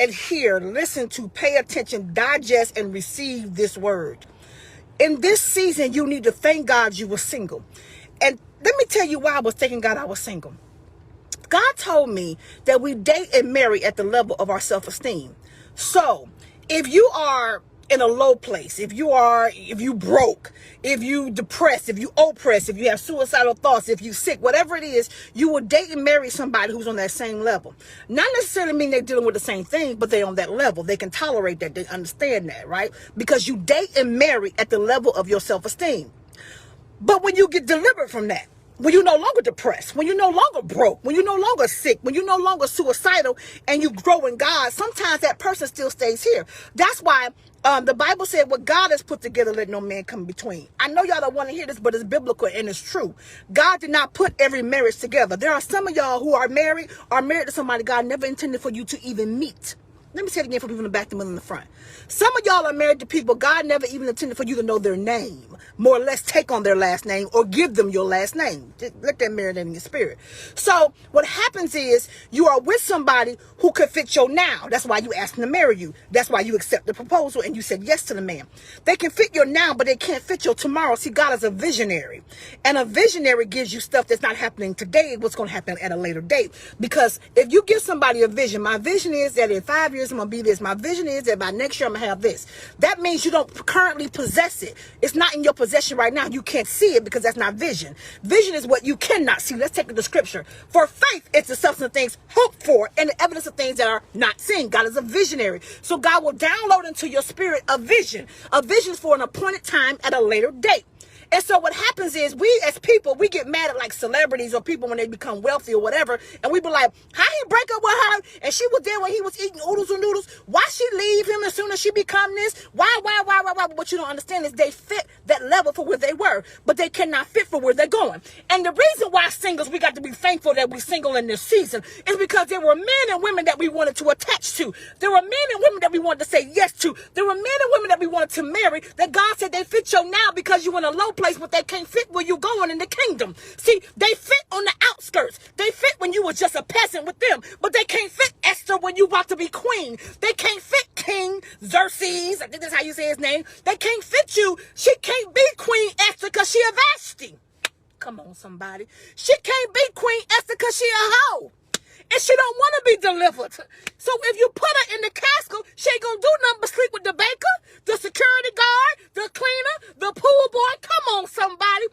adhere, listen to, pay attention, digest, and receive this word. In this season, you need to thank God you were single. And let me tell you why I was thanking God I was single. God told me that we date and marry at the level of our self-esteem. So if you are in a low place, if you broke, if you depressed, if you oppressed, if you have suicidal thoughts, if you sick, whatever it is, you will date and marry somebody who's on that same level. Not necessarily mean they're dealing with the same thing, but they're on that level. They can tolerate that. They understand that, right? Because you date and marry at the level of your self-esteem. But when you get delivered from that, when you're no longer depressed, when you're no longer broke, when you're no longer sick, when you're no longer suicidal, and you grow in God, sometimes that person still stays here. That's why the Bible said, what God has put together, let no man come between. I know y'all don't want to hear this, but it's biblical and it's true. God did not put every marriage together. There are some of y'all who are married to somebody God never intended for you to even meet. Let me say it again for people in the back, the middle, and the front. Some of y'all are married to people God never even intended for you to know their name, more or less take on their last name or give them your last name. Just let that marinate in your spirit. So what happens is you are with somebody who could fit your now. That's why you asked them to marry you. That's why you accept the proposal and you said yes to the man. They can fit your now, but they can't fit your tomorrow. See, God is a visionary. And a visionary gives you stuff that's not happening today, what's going to happen at a later date. Because if you give somebody a vision, my vision is that in 5 years, I'm going to be this. My vision is that by next year, I'm going to have this. That means you don't currently possess it. It's not in your possession right now. You can't see it because that's not vision. Vision is what you cannot see. Let's take it to scripture. For faith, it's the substance of things hoped for and the evidence of things that are not seen. God is a visionary. So God will download into your spirit a vision. A vision for an appointed time at a later date. And so what happens is we as people, we get mad at like celebrities or people when they become wealthy or whatever. And we be like, how he break up with her? And she was there when he was eating oodles and noodles. Why she leave him as soon as she become this? Why? What you don't understand is they fit that level for where they were, but they cannot fit for where they're going. And the reason why singles, we got to be thankful that we're single in this season is because there were men and women that we wanted to attach to. There were men and women that we wanted to say yes to. There were men and women that we wanted to marry that God said they fit you now because you in a low place, but they can't fit where you're going in the kingdom. See, they fit on the outskirts. They fit when you were just a peasant with them, but they can't fit Esther when you about to be queen. They can't fit King Xerxes. I think that's how you say his name. They can't fit you. She can't be Queen Esther because she a Vashti. Come on, somebody. She can't be Queen Esther because she a hoe. And she don't want to be delivered. So if you put her in the casket, she ain't going to do nothing but sleep with the baker, the security guard, the cleaner, the pool boy. Come on, somebody.